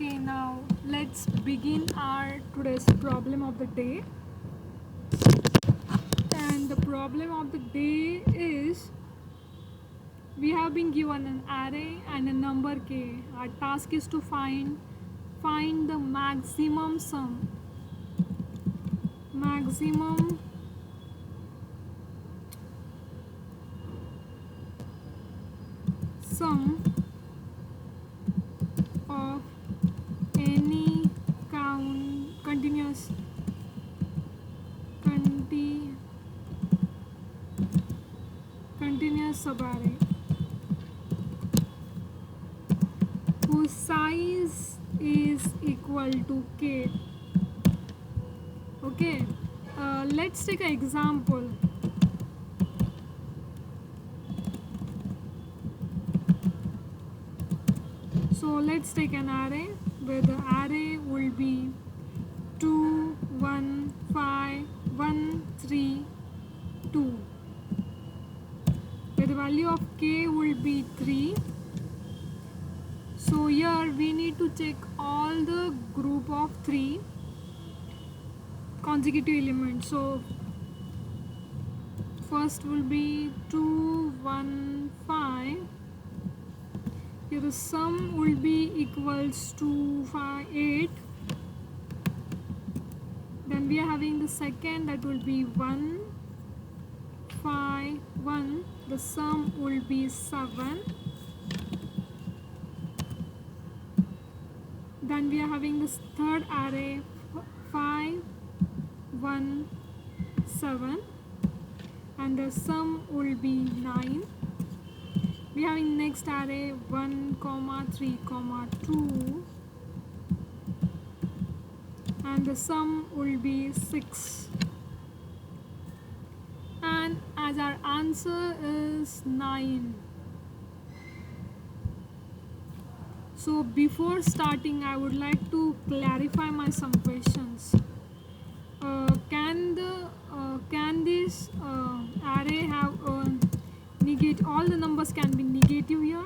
Okay, now let's begin our today's problem of the day. And the problem of the day is we have been given an array and a number k. Our task is to find the maximum sum of any continuous subarray whose size is equal to k. Okay, let's take an example. So let's take an array where the array will be 2 1 5 1 3 2, where the value of k will be 3. So here we need to check all the group of 3 consecutive elements. So first will be 2 1 5. Here the sum will be equals to 8. Then we are having the second, that will be 1 5 1. The sum will be 7. Then we are having this third array 5 1 7, and the sum will be 9. We are having next array 1 3 2, and the sum will be 6. And as our answer is 9. So before starting, I would like to clarify some questions. Can this array have all the numbers can be negative here?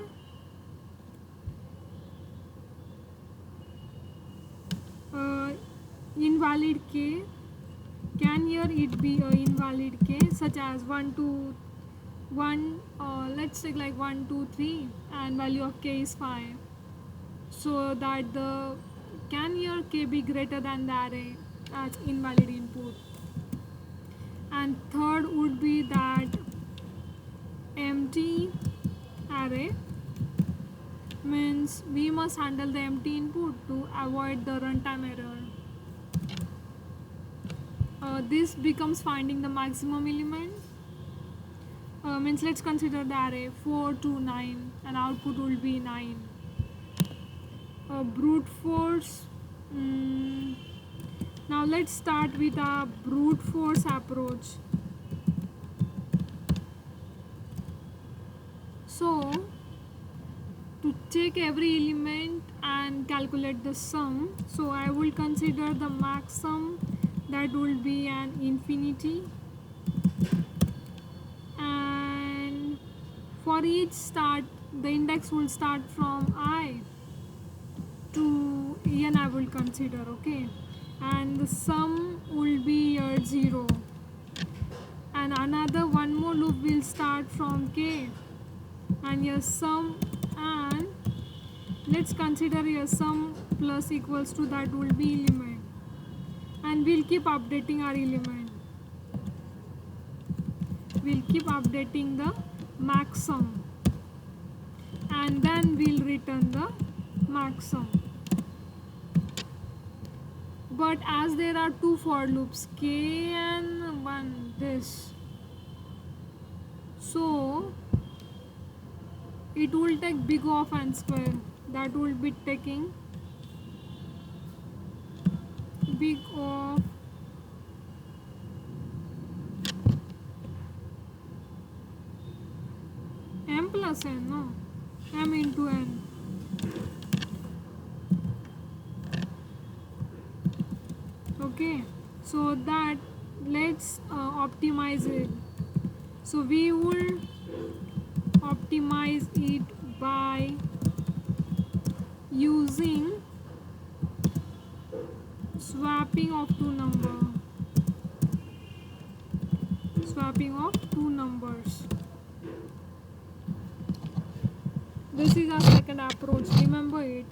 Invalid k, can here it be a invalid k, such as 1 2 1, let's take like 1 2 3, and value of k is 5. So that the can here k be greater than the array as invalid input. And third would be that empty array means we must handle the empty input to avoid the runtime error. This becomes finding the maximum element. Means let's consider the array 4 to 9, and output will be 9. Brute force. Now let's start with a brute force approach. So to check every element and calculate the sum, so I will consider the max sum, that will be an infinity, and for each start the index will start from I to n. I will consider, okay, and the sum will be 0, and another one more loop will start from k, and your sum, and let's consider your sum plus equals to, that will be element, and we'll keep updating our element. We'll keep updating the max sum, and then we'll return the max sum. But as there are two for loops, k and 1, this, so it will take big of n square, that will be taking big of m plus n, no, m into n. Okay, so that let's optimize it. So we will optimize it by using swapping of two numbers. This is our second approach, remember it.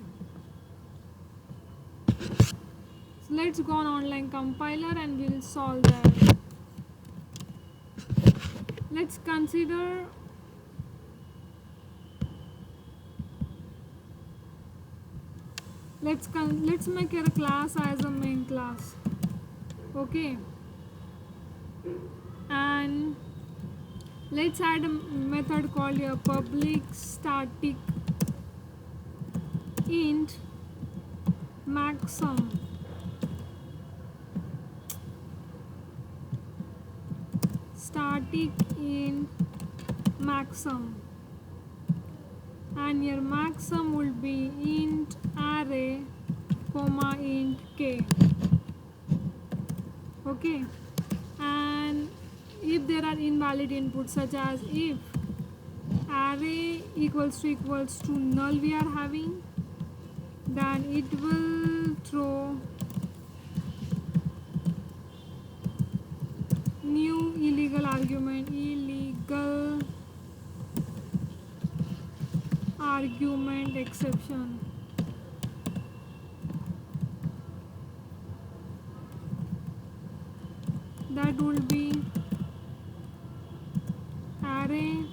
So let's go on online compiler and we'll solve that. Let's consider let's make a class as a main class, okay, and let's add a method called a public static int maxsum. Static int maxsum, and your maxsum will be int array comma int k, okay, and if there are invalid inputs such as if array equals to null we are having, then it will throw new illegal argument exception. That will be array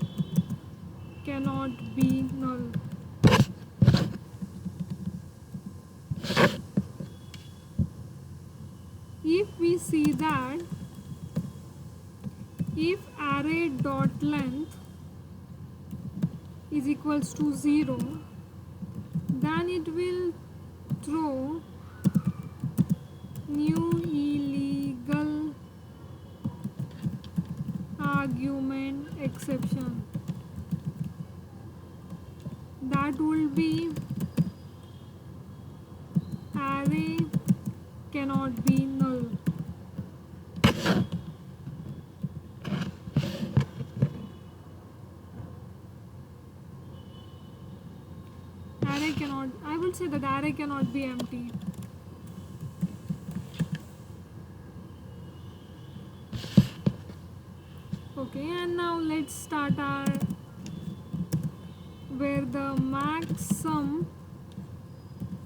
cannot be null. If we see that if array dot length is equals to 0, then it will throw new illegal argument exception. That will be array cannot be null. I will say that array cannot be empty. Okay, and now let's start our where the maxsum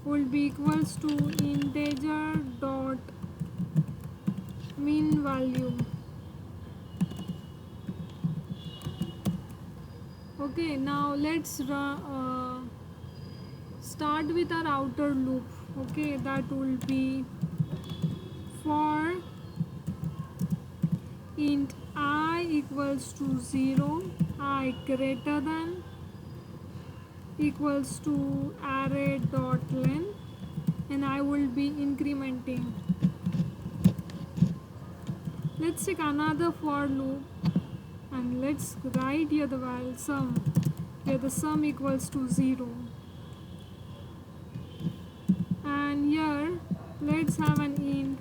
will be equals to integer dot mean value. Okay, now let's start with our outer loop. Okay, that will be for int I equals to 0, I greater than equals to array dot length, and I will be incrementing. Let's take another for loop and let's write here the while sum, where the sum equals to 0. And here let's have an int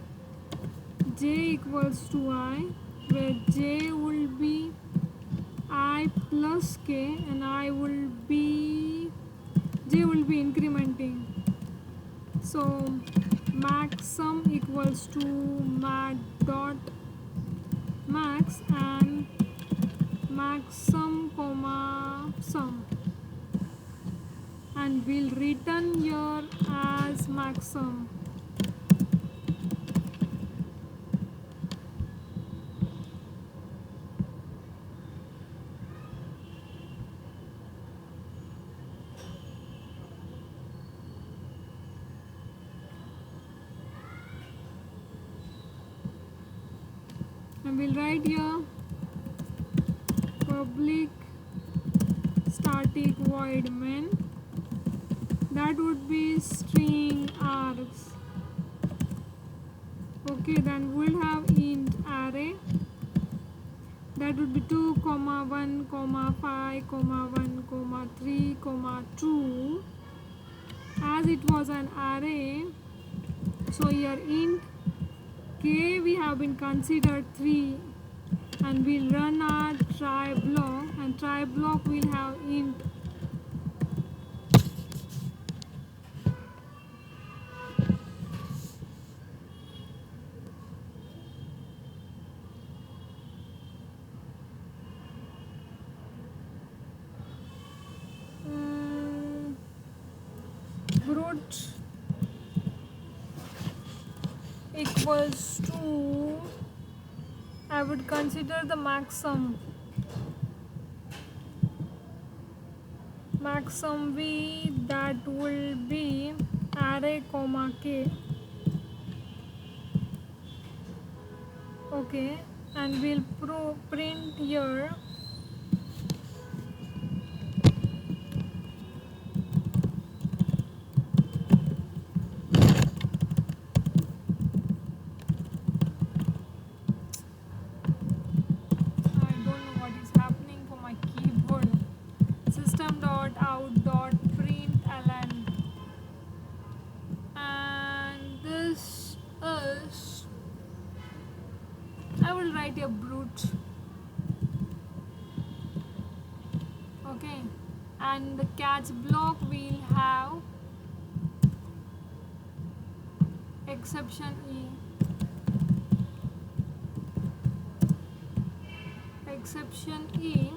j equals to I, where j will be I plus k, and j will be incrementing. So maxsum equals to mat dot max and maxsum comma sum, and we'll return here as maxsum. And we'll write here public static void main, that would be string args. Okay, then we'll have int array, that would be 2, 1, 5, 1, 3, 2, as it was an array. So here int k we have been considered 3, and we'll run our try block, and try block will have int out equals to, I would consider the maximum v, that will be array comma k. Okay, and we'll print here I don't know what is happening for my keyboard. System.out.println, and this is, I will write a brute. Okay, and the catch block will have exception e,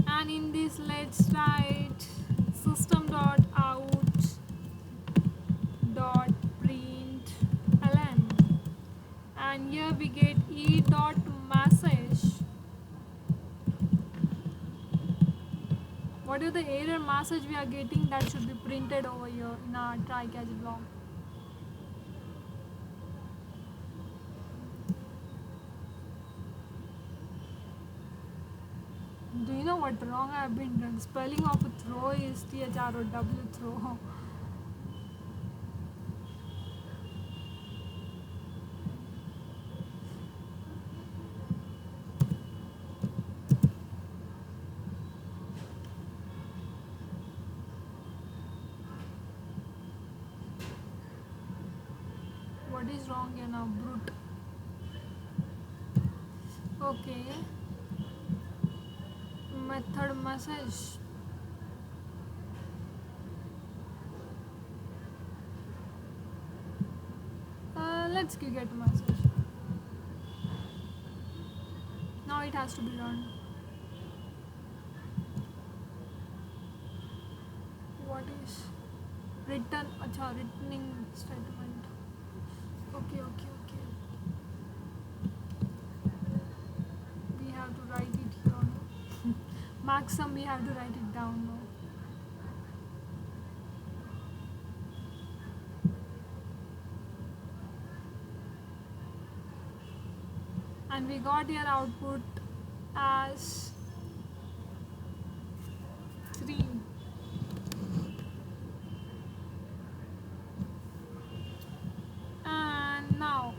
and in this let's write system.out.println, and here we get e.message. What is the error message we are getting, that should be printed over here in our try catch block. Do you know what wrong I have been doing? Spelling of a throw is THROW, throw. What is wrong here now? Brute. Okay. Method message. Let's get message. Now it has to be run. What is return? Acha, returning statement. Okay. We have to write it here. No? Maximum we have to write it down. No? And we got here output as 3. And now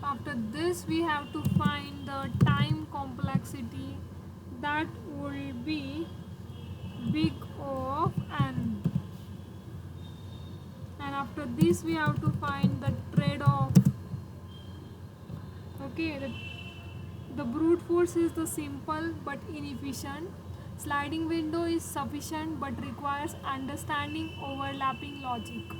after this we have to find the time complexity, that will be big O of n. And after this we have to find the trade-off. Okay, the brute force is the simple but inefficient. Sliding window is sufficient but requires understanding overlapping logic.